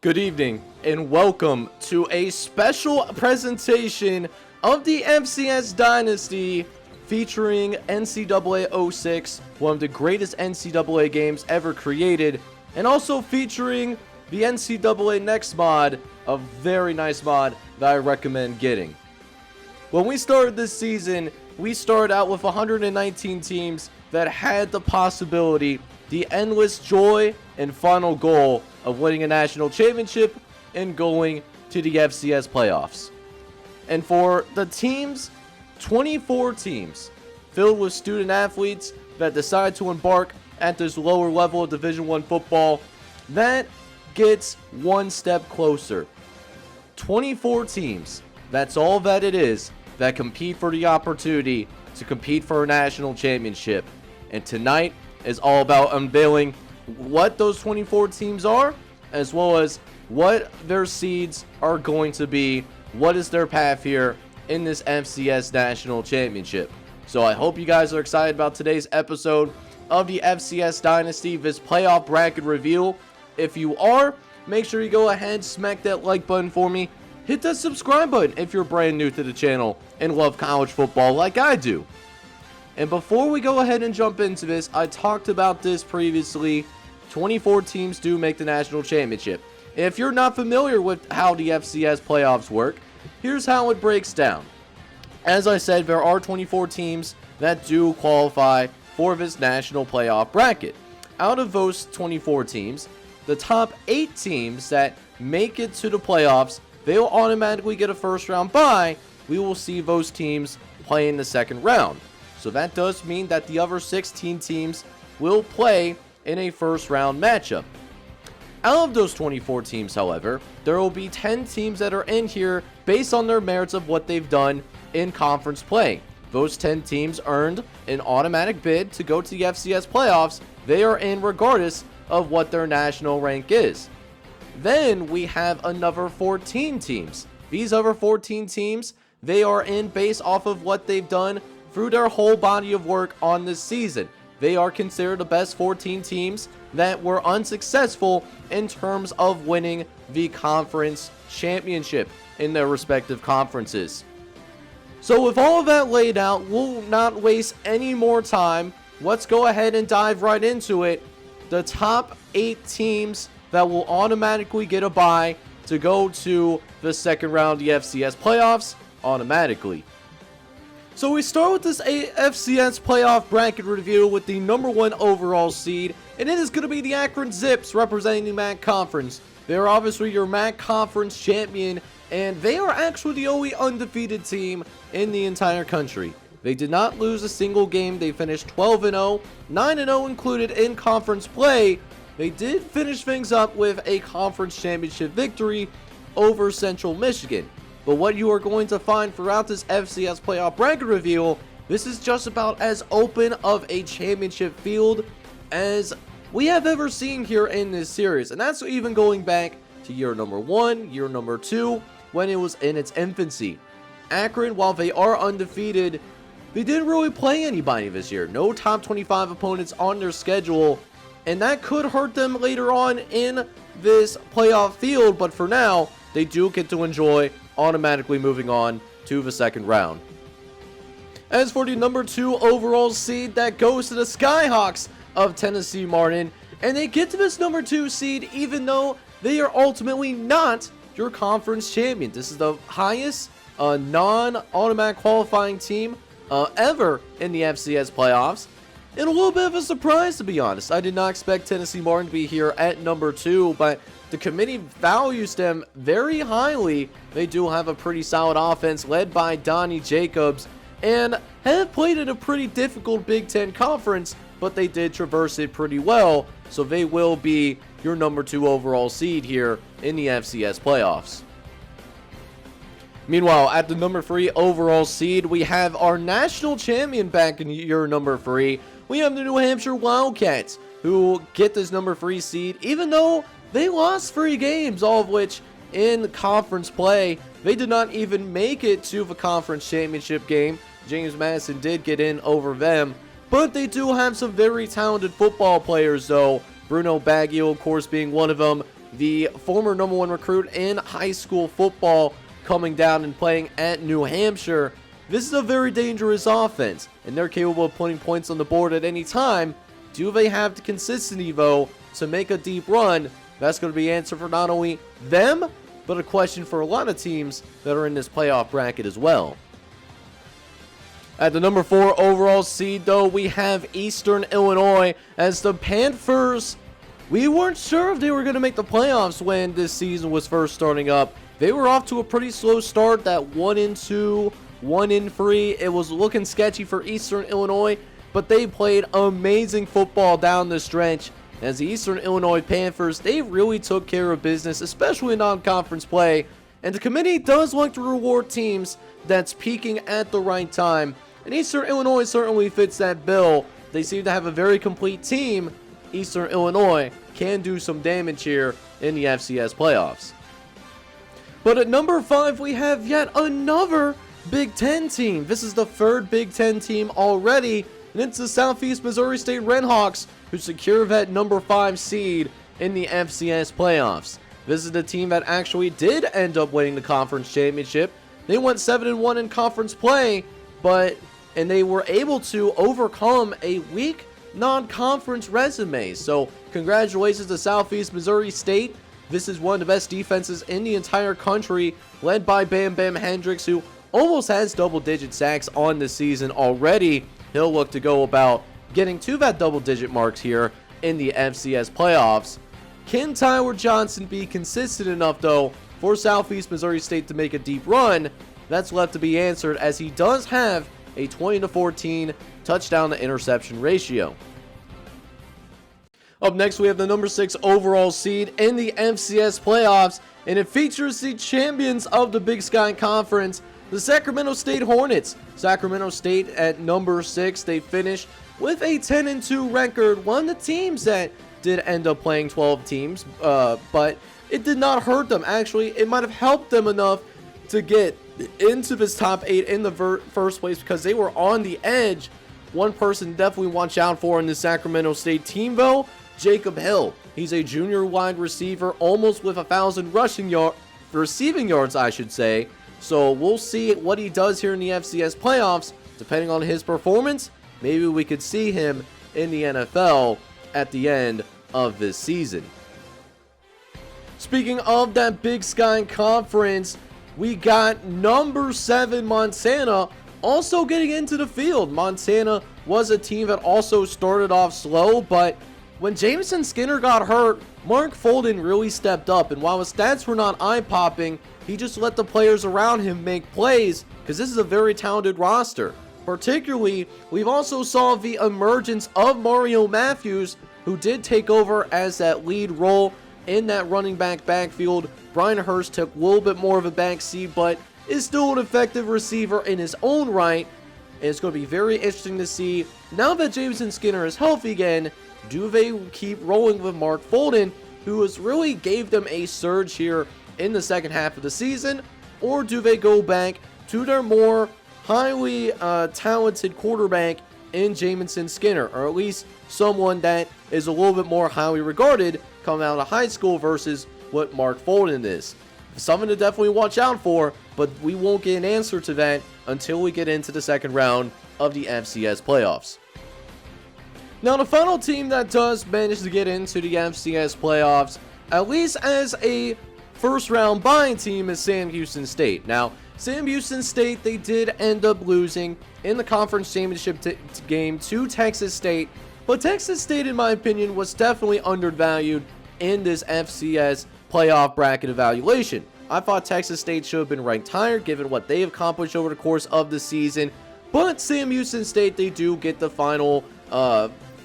Good evening and welcome to a special presentation of the FCS Dynasty featuring NCAA 06, one of the greatest NCAA games ever created, and also featuring the NCAA Next mod, a very nice mod that I recommend getting. When we started this season, we started out with 119 teams that had the possibility, the endless joy and final goal of winning a national championship and going to the FCS playoffs. And for the teams, 24 teams filled with student athletes that decide to embark at this lower level of Division I football, that gets one step closer. 24 teams, that's all that it is, that compete for the opportunity to compete for a national championship. And tonight is all about unveiling what those 24 teams are, as well as what their seeds are going to be, what is their path here in this FCS National Championship. So I hope you guys are excited about today's episode of the FCS Dynasty, this playoff bracket review. If you are, make sure you go ahead, smack that like button for me, hit that subscribe button if you're brand new to the channel and love college football like I do. And before we go ahead and jump into this, I talked about this previously. 24 teams do make the national championship. If you're not familiar with how the FCS playoffs work, here's how it breaks down. As I said, there are 24 teams that do qualify for this national playoff bracket. Out of those 24 teams, the top 8 teams that make it to the playoffs, they will automatically get a first round bye. We will see those teams play in the second round. So that does mean that the other 16 teams will play in a first round matchup. Out of those 24 teams, however, there will be 10 teams that are in here based on their merits of what they've done in conference play. Those 10 teams earned an automatic bid to go to the FCS playoffs. They are in regardless of what their national rank is. Then we have another 14 teams. These other 14 teams, they are in based off of what they've done through their whole body of work on this season. They are considered the best 14 teams that were unsuccessful in terms of winning the conference championship in their respective conferences. So with all of that laid out, we'll not waste any more time. Let's go ahead and dive right into it. The top 8 teams that will automatically get a bye to go to the second round of the FCS playoffs automatically. So we start with this FCS playoff bracket review with the number 1 overall seed, and it is going to be the Akron Zips representing the MAC Conference. They're obviously your MAC Conference champion, and they are actually the only undefeated team in the entire country. They did not lose a single game. They finished 12-0, 9-0 included in conference play. They did finish things up with a conference championship victory over Central Michigan. But what you are going to find throughout this FCS playoff bracket review, this is just about as open of a championship field as we have ever seen here in this series. And that's even going back to year number 1, year number 2, when it was in its infancy. Akron, while they are undefeated, they didn't really play anybody this year. No top 25 opponents on their schedule, and that could hurt them later on in this playoff field. But for now, they do get to enjoy automatically moving on to the second round. As for the number 2 overall seed, that goes to the SKYHAWKS of Tennessee Martin, and they get to this number 2 seed even though they are ultimately not your conference champion. This is the highest non-automatic qualifying team ever in the FCS playoffs, and a little bit of a surprise, to be honest. I did not expect Tennessee Martin to be here at number 2, but the committee values them very highly. They do have a pretty solid offense led by Donnie Jacobs and have played in a pretty difficult Big Ten conference, but they did traverse it pretty well, so they will be your number 2 overall seed here in the FCS playoffs. Meanwhile, at the number 3 overall seed, we have our national champion back in year number 3. We have the New Hampshire WILDCATS, who get this number 3 seed, even though they lost 3 games, all of which in conference play. They did not even make it to the conference championship game. James Madison did get in over them, but they do have some very talented football players, though. Bruno Baggio, of course, being one of them. the former #1 recruit in high school football, coming down and playing at New Hampshire. This is a very dangerous offense, and they're capable of putting points on the board at any time. Do they have the consistency, though, to make a deep run? That's going to be the answer for not only them, but a question for a lot of teams that are in this playoff bracket as well. At the number 4 overall seed, though, we have Eastern Illinois as the Panthers. We weren't sure if they were going to make the playoffs when this season was first starting up. They were off to a pretty slow start, that 1-2, 1-3. It was looking sketchy for Eastern Illinois, but they played amazing football down the stretch. As the Eastern Illinois Panthers, they really took care of business, especially in non-conference play. And the committee does like to reward teams that's peaking at the right time. And Eastern Illinois certainly fits that bill. They seem to have a very complete team. Eastern Illinois can do some damage here in the FCS playoffs. But at number 5, we have yet another Big Ten team. This is the 3rd Big Ten team already, and it's the Southeast Missouri State REDHAWKS, who secure that number 5 seed in the FCS playoffs. This is the team that actually did end up winning the conference championship. They went 7-1 in conference play, and they were able to overcome a weak non-conference resume. So congratulations to Southeast Missouri State. This is one of the best defenses in the entire country, led by Bam Bam Hendricks, who almost has double-digit sacks on the season already. He'll look to go about getting to that double-digit marks here in the FCS playoffs. Can Tyler Johnson be consistent enough, though, for Southeast Missouri State to make a deep run? That's left to be answered, as he does have a 20-14 touchdown to interception ratio. Up next, we have the number 6 overall seed in the FCS playoffs, and it features the champions of the Big Sky Conference, the Sacramento State Hornets. Sacramento State at number 6, they finished with a 10-2 record. One of the teams that did end up playing 12 teams, but it did not hurt them. Actually, it might have helped them enough to get into this top 8 in the first place, because they were on the edge. One person definitely watch out for in the Sacramento State team, though, Jacob Hill. He's a junior wide receiver, almost with 1,000 receiving yards, I should say. So we'll see what he does here in the FCS playoffs. Depending on his performance, maybe we could see him in the NFL at the end of this season. Speaking of that Big Sky Conference, we got number 7 Montana also getting into the field. Montana was a team that also started off slow, but when Jameson Skinner got hurt, Mark Folden really stepped up, and while his stats were not eye-popping, he just let the players around him make plays, because this is a very talented roster. Particularly, we've also saw the emergence of Mario Matthews, who did take over as that lead role in that running back backfield. Brian Hurst took a little bit more of a backseat, but is still an effective receiver in his own right. And it's going to be very interesting to see, now that Jameson Skinner is healthy again, do they keep rolling with Mark Folden, who has really gave them a surge here in the second half of the season, or do they go back to their more highly talented quarterback in Jameson Skinner, or at least someone that is a little bit more highly regarded coming out of high school versus what Mark Folden is? Something to definitely watch out for, but we won't get an answer to that until we get into the second round of the FCS playoffs. Now, the final team that does manage to get into the FCS playoffs, at least as a first round bye team, is Sam Houston State. Now, Sam Houston State, they did end up losing in the conference championship game to Texas State, but Texas State, in my opinion, was definitely undervalued in this FCS playoff bracket evaluation. I thought Texas State should have been ranked higher given what they accomplished over the course of the season, but Sam Houston State, they do get the final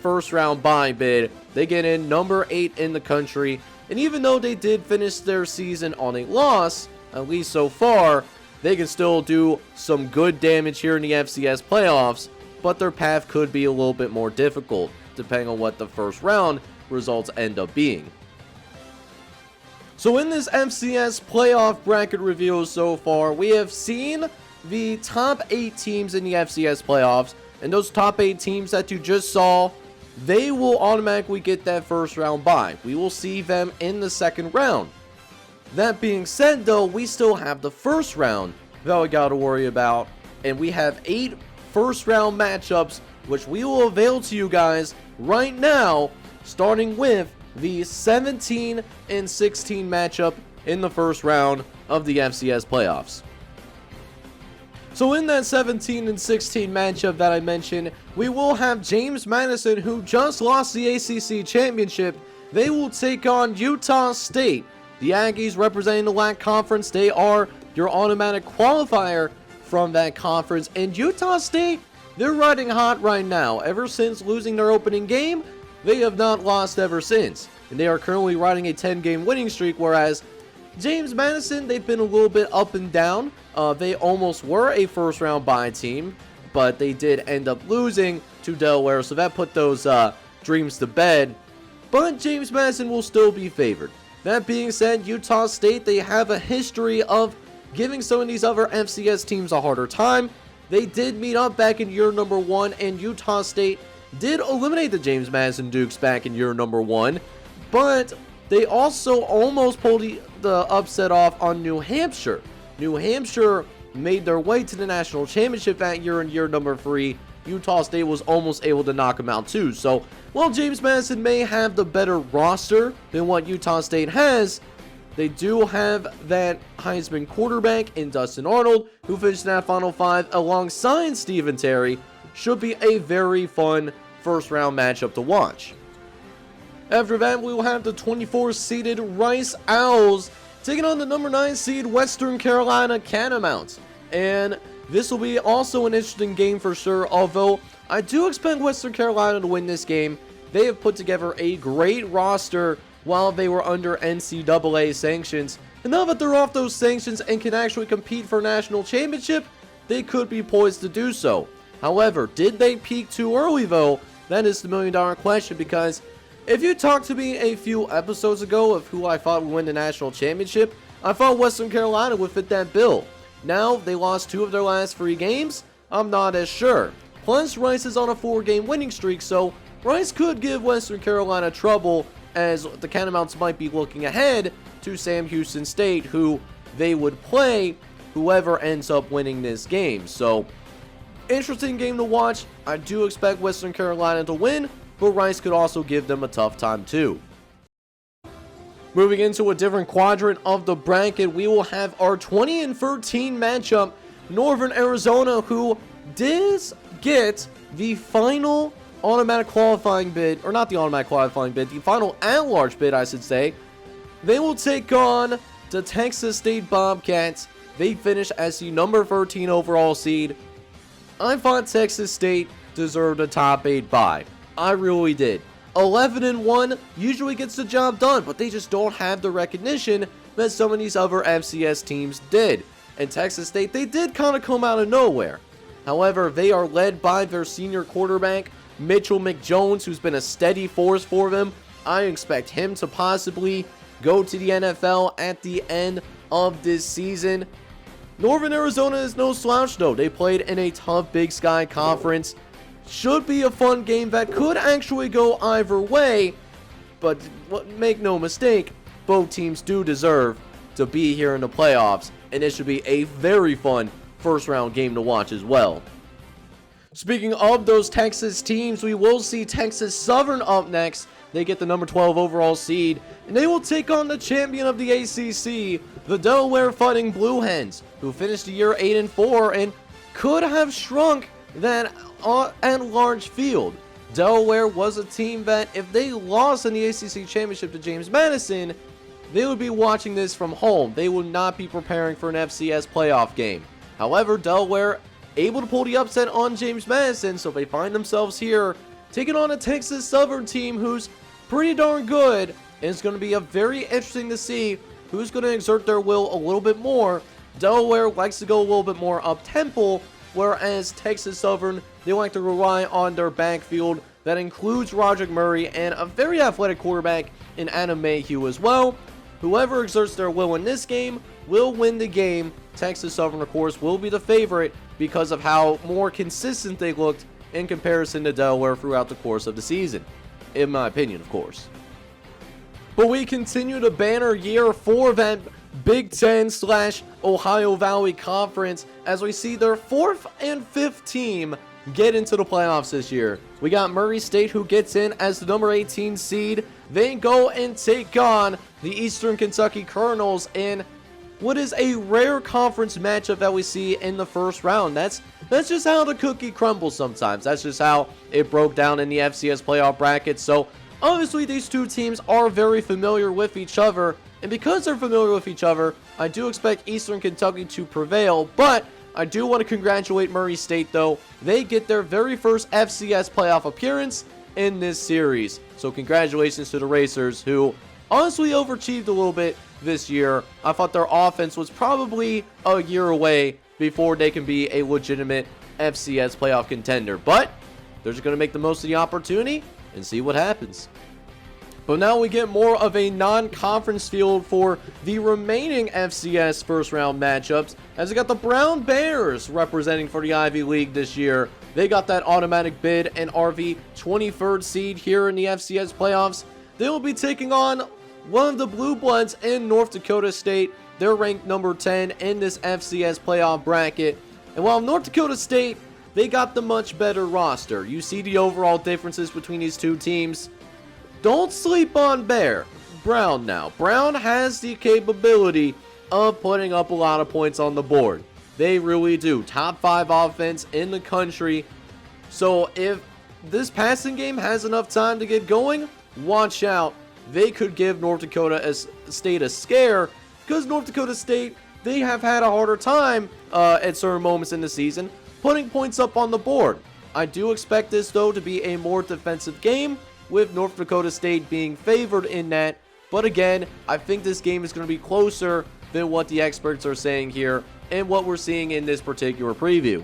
first round bye bid. They get in number 8 in the country, and even though they did finish their season on a loss, at least so far, they can still do some good damage here in the FCS playoffs, but their path could be a little bit more difficult depending on what the first round results end up being. So in this FCS playoff bracket review so far, we have seen the top 8 teams in the FCS playoffs, and those top 8 teams that you just saw, they will automatically get that first round bye. We will see them in the second round. That being said, though, we still have the first round that we got to worry about, and we have 8 first round matchups, which we will avail to you guys right now, starting with the 17 and 16 matchup in the first round of the FCS playoffs. So in that 17 and 16 matchup that I mentioned, we will have James Madison, who just lost the ACC championship. They will take on Utah State. The Aggies representing the LAC conference, they are your automatic qualifier from that conference. And Utah State, they're riding hot right now. Ever since losing their opening game, they have not lost ever since. And they are currently riding a 10-game winning streak, whereas James Madison, they've been a little bit up and down. They almost were a first-round bye team, but they did end up losing to Delaware, so that put those dreams to bed. But James Madison will still be favored. That being said, Utah State, they have a history of giving some of these other FCS teams a harder time. They did meet up back in year number 1, and Utah State did eliminate the James Madison Dukes back in year number 1, but they also almost pulled the upset off on New Hampshire. New Hampshire made their way to the national championship that year in year number 3. Utah State was almost able to knock them out too. So, while James Madison may have the better roster than what Utah State has, they do have that Heisman quarterback in Dustin Arnold, who finished in that Final 5 alongside Stephen Terry. Should be a very fun first round matchup to watch. After that, we will have the 24-seeded Rice Owls taking on the number 9 seed Western Carolina Catamounts. And this will be also an interesting game for sure, although I do expect Western Carolina to win this game. They have put together a great roster while they were under NCAA sanctions. And now that they're off those sanctions and can actually compete for a national championship, they could be poised to do so. However, did they peak too early though? That is the million-dollar question, because if you talked to me a few episodes ago of who I thought would win the national championship, I thought Western Carolina would fit that bill. Now, they lost 2 of their last 3 games. I'm not as sure. Plus, Rice is on a 4-game winning streak, so Rice could give Western Carolina trouble, as the Catamounts might be looking ahead to Sam Houston State, who they would play whoever ends up winning this game. So, interesting game to watch. I do expect Western Carolina to win, but Rice could also give them a tough time too. Moving into a different quadrant of the bracket, we will have our 20 and 13 matchup. Northern Arizona, who did get the final automatic qualifying bid, or not the automatic qualifying bid, the final at-large bid, I should say. They will take on the Texas State Bobcats. They finish as the number 13 overall seed. I thought Texas State deserved a top 8 bye. I really did. 11-1 usually gets the job done, but they just don't have the recognition that some of these other FCS teams did. And Texas State, they did kind of come out of nowhere. However, they are led by their senior quarterback, Mitchell McJones, who's been a steady force for them. I expect him to possibly go to the NFL at the end of this season. Northern Arizona is no slouch though. They played in a tough Big Sky conference. Should be a fun game that could actually go either way, but make no mistake, both teams do deserve to be here in the playoffs, and it should be a very fun first round game to watch as well. Speaking of those Texas teams, we will see Texas Southern up next. They get the number 12 overall seed, and they will take on the champion of the ACC, the Delaware Fighting Blue Hens, who finished the year 8-4 and could have shrunk that at-large field. Delaware was a team that, if they lost in the ACC championship to James Madison, they would be watching this from home. They would not be preparing for an FCS playoff game. However, Delaware able to pull the upset on James Madison, so they find themselves here taking on a Texas Southern team who's pretty darn good, and it's going to be very interesting to see who's going to exert their will a little bit more. Delaware likes to go a little bit more up-tempo, whereas Texas Southern, they like to rely on their backfield that includes Roderick Murray and a very athletic quarterback in Adam Mayhew as well. Whoever exerts their will in this game will win the game. Texas Southern, of course, will be the favorite because of how more consistent they looked in comparison to Delaware throughout the course of the season, in my opinion, of course. But we continue to banner year for that Big Ten / Ohio Valley Conference as we see their 4th and 5th team get into the playoffs this year. We got Murray State, who gets in as the number 18 seed. They go and take on the Eastern Kentucky Colonels in what is a rare conference matchup that we see in the first round. That's just how the cookie crumbles sometimes. That's just how it broke down in the FCS playoff bracket. So obviously these two teams are very familiar with each other, and because they're familiar with each other, I do expect Eastern Kentucky to prevail, but I do want to congratulate Murray State though. They get their very first FCS playoff appearance in this series. So congratulations to the Racers, who honestly overachieved a little bit this year. I thought their offense was probably a year away before they can be a legitimate FCS playoff contender, but they're just going to make the most of the opportunity and see what happens. But now we get more of a non-conference field for the remaining FCS first round matchups, as we got the Brown Bears representing for the Ivy League this year. They got that automatic bid and RV 23rd seed here in the FCS playoffs. They will be taking on one of the Blue Bloods in North Dakota State. They're ranked number 10 in this FCS playoff bracket. And while North Dakota State, they got the much better roster. You see the overall differences between these two teams. Don't sleep on Brown now. Brown has the capability of putting up a lot of points on the board. They really do. Top 5 offense in the country. So if this passing game has enough time to get going, watch out. They could give North Dakota State a scare, because North Dakota State, they have had a harder time at certain moments in the season putting points up on the board. I do expect this though to be a more defensive game, with North Dakota State being favored in that. But again, I think this game is going to be closer than what the experts are saying here and what we're seeing in this particular preview.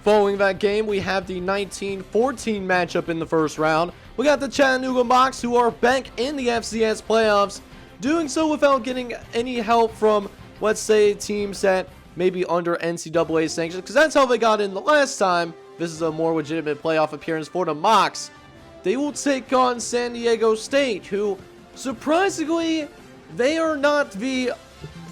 Following that game, we have the 19-14 matchup in the first round. We got the Chattanooga Mocs, who are back in the FCS playoffs, doing so without getting any help from, let's say, teams that may be under NCAA sanctions, because that's how they got in the last time. This is a more legitimate playoff appearance for the Mocs. They will take on San Diego State, who, surprisingly, they are not the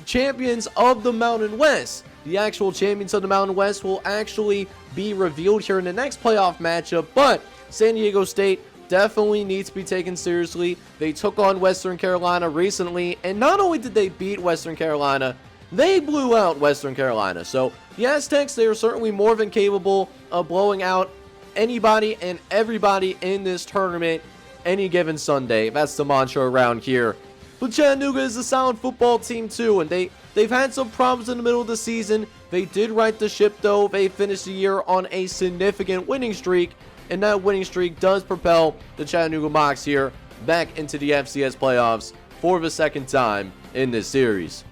champions of the Mountain West. The actual champions of the Mountain West will actually be revealed here in the next playoff matchup, but San Diego State definitely needs to be taken seriously. They took on Western Carolina recently, and not only did they beat Western Carolina, they blew out Western Carolina. So the Aztecs, they are certainly more than capable of blowing out anybody and everybody in this tournament any given Sunday. That's the mantra around here. But Chattanooga is a solid football team too, and they've had some problems in the middle of the season. They did right the ship though. They finished the year on a significant winning streak, and that winning streak does propel the Chattanooga Mocs here back into the FCS playoffs for the second time in this series.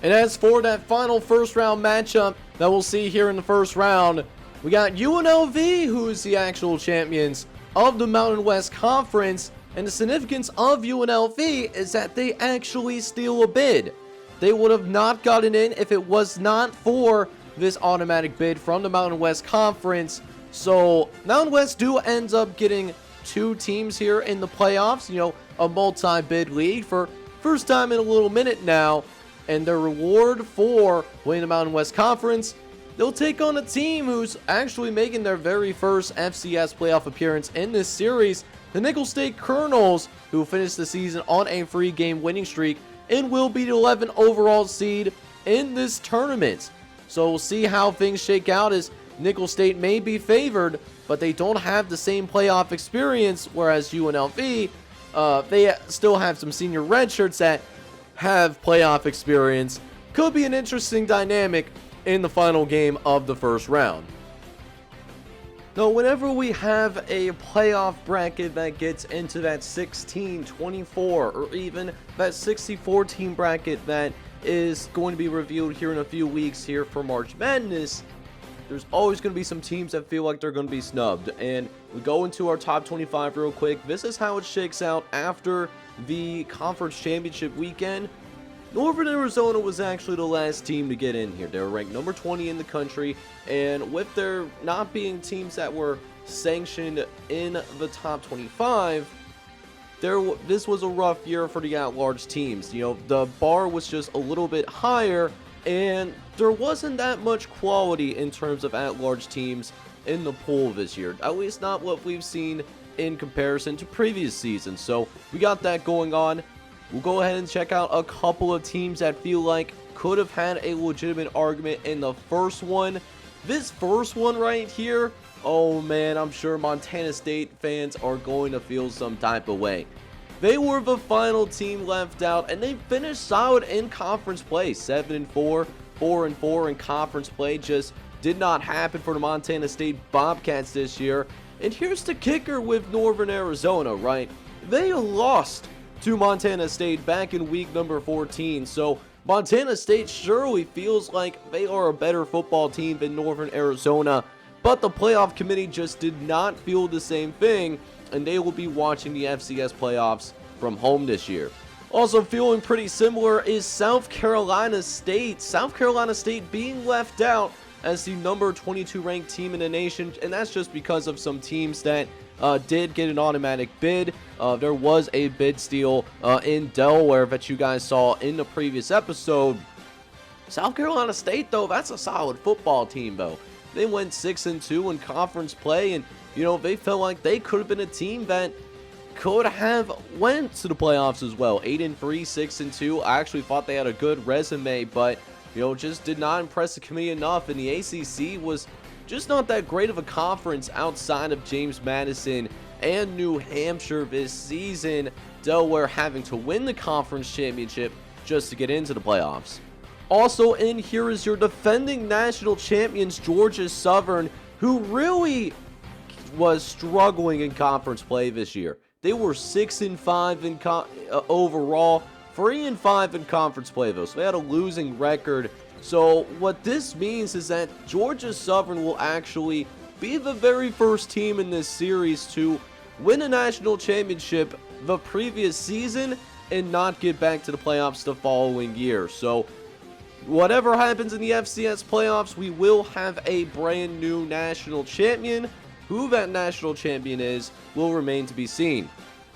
And as for that final first round matchup that we'll see here in the first round, we got UNLV, who is the actual champions of the Mountain West Conference. And the significance of UNLV is that they actually steal a bid. They would have not gotten in if it was not for this automatic bid from the Mountain West Conference. So Mountain West do ends up getting 2 teams here in the playoffs. You know, a multi-bid league for first time in a little minute now. And their reward for winning the Mountain West Conference, they'll take on a team who's actually making their very first FCS playoff appearance in this series, the Nickel State Colonels, who finished the season on a 3-game winning streak and will be the 11th overall seed in this tournament. So we'll see how things shake out, as Nickel State may be favored, but they don't have the same playoff experience, whereas UNLV, they still have some senior redshirts that have playoff experience. Could be an interesting dynamic in the final game of the first round. Now, whenever we have a playoff bracket that gets into that 16-24 or even that 64 team bracket that is going to be revealed here in a few weeks here for March Madness, there's always going to be some teams that feel like they're going to be snubbed. And we go into our top 25 real quick. This is how it shakes out after the conference championship weekend. Northern Arizona was actually the last team to get in here. They were ranked number 20 in the country, and with there not being teams that were sanctioned in the top 25, this was a rough year for the at-large teams. You know, the bar was just a little bit higher, and there wasn't that much quality in terms of at-large teams in the pool this year. At least not what we've seen in comparison to previous seasons. So we got that going on. We'll go ahead and check out a couple of teams that feel like could have had a legitimate argument in the first one. This first one right here, oh man, I'm sure Montana State fans are going to feel some type of way. They were the final team left out, and they finished solid in conference play. 7-4, 4-4 in conference play. Just did not happen for the Montana State Bobcats this year. And here's the kicker with Northern Arizona, right? They lost to Montana State back in week number 14. So Montana State surely feels like they are a better football team than Northern Arizona. But the playoff committee just did not feel the same thing, and they will be watching the FCS playoffs from home this year. Also feeling pretty similar is South Carolina State. South Carolina State being left out as the number 22 ranked team in the nation, and that's just because of some teams that did get an automatic bid. There was a bid steal in Delaware that you guys saw in the previous episode. South Carolina State, though, that's a solid football team, though. They went 6-2 in conference play, and you know, they felt like they could have been a team that could have went to the playoffs as well. 8-3, 6-2. I actually thought they had a good resume, but you know, just did not impress the committee enough, and the ACC was just not that great of a conference outside of James Madison and New Hampshire this season. Delaware having to win the conference championship just to get into the playoffs. Also in here is your defending national champions, Georgia Southern, who really was struggling in conference play this year. They were 6-5 in overall, 3-5 in conference play though, so they had a losing record. So what this means is that Georgia Southern will actually be the very first team in this series to win a national championship the previous season and not get back to the playoffs the following year. So whatever happens in the FCS playoffs, we will have a brand new national champion. Who that national champion is will remain to be seen.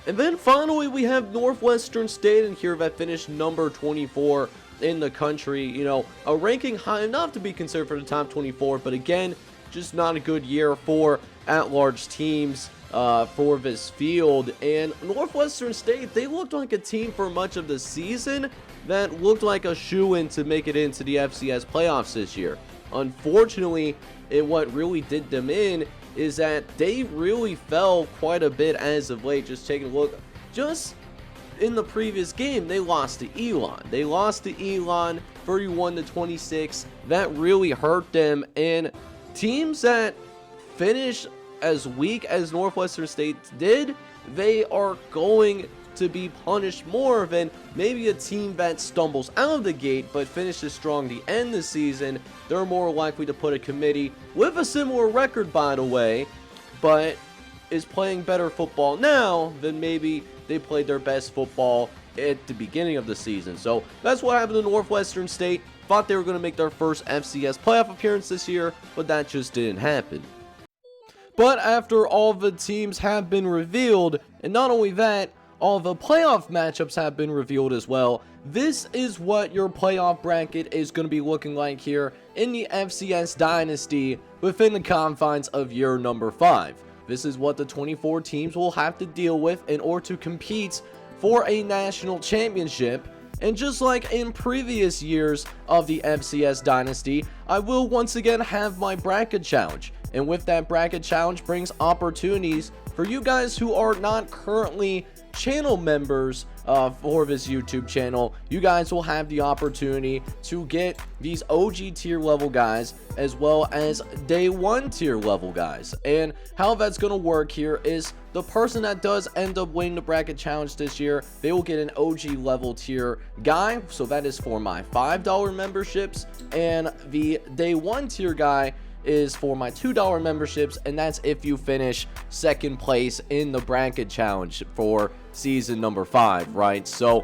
And then finally we have Northwestern State in here that finished number 24 in the country. You know, a ranking high enough to be considered for the top 24, but again, just not a good year for at-large teams for this field. And Northwestern State, they looked like a team for much of the season that looked like a shoo-in to make it into the FCS playoffs this year. Unfortunately, what really did them in is that they really fell quite a bit as of late. Just taking a look, just in the previous game, they lost to Elon. They lost to Elon 31-26. That really hurt them. And teams that finish as weak as Northwestern State did, they are going to be punished more than maybe a team that stumbles out of the gate but finishes strong to end the season. They're more likely to put a committee with a similar record, by the way, but is playing better football now than maybe they played their best football at the beginning of the season. So that's what happened to Northwestern State. Thought they were going to make their first FCS playoff appearance this year, but that just didn't happen. But after all the teams have been revealed, and not only that, all the playoff matchups have been revealed as well, this is what your playoff bracket is going to be looking like here in the FCS Dynasty within the confines of year number 5. This is what the 24 teams will have to deal with in order to compete for a national championship. And just like in previous years of the FCS Dynasty, I will once again have my bracket challenge. And with that bracket challenge brings opportunities for you guys who are not currently channel members for this YouTube channel. You guys will have the opportunity to get these OG tier level guys as well as day 1 tier level guys. And how that's going to work here is the person that does end up winning the bracket challenge this year, they will get an OG level tier guy. So that is for my $5 memberships, and the day 1 tier guy is for my $2 memberships, and that's if you finish second place in the bracket challenge for season number 5, right? So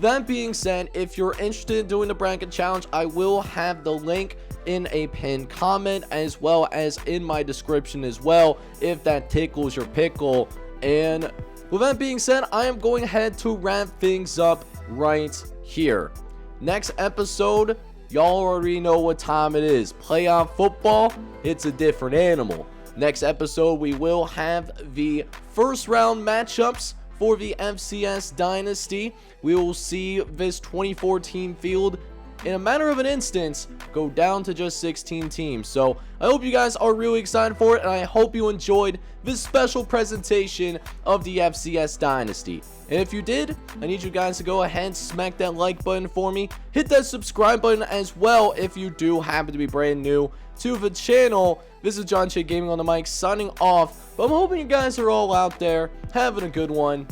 That being said, if you're interested in doing the bracket challenge, I will have the link in a pinned comment as well as in my description as well, if that tickles your pickle. And with that being said, I am going ahead to wrap things up right here. Next episode, y'all already know what time it is. Playoff football, it's a different animal. Next episode, we will have the first round matchups for the FCS Dynasty. We will see this 24-team field in a matter of an instance go down to just 16 teams. So I hope you guys are really excited for it, and I hope you enjoyed this special presentation of the FCS Dynasty. And if you did, I need you guys to go ahead and smack that like button for me. Hit that subscribe button as well if you do happen to be brand new to the channel. This is John Che Gaming on the mic signing off, but I'm hoping you guys are all out there having a good one.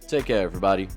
Take care, everybody.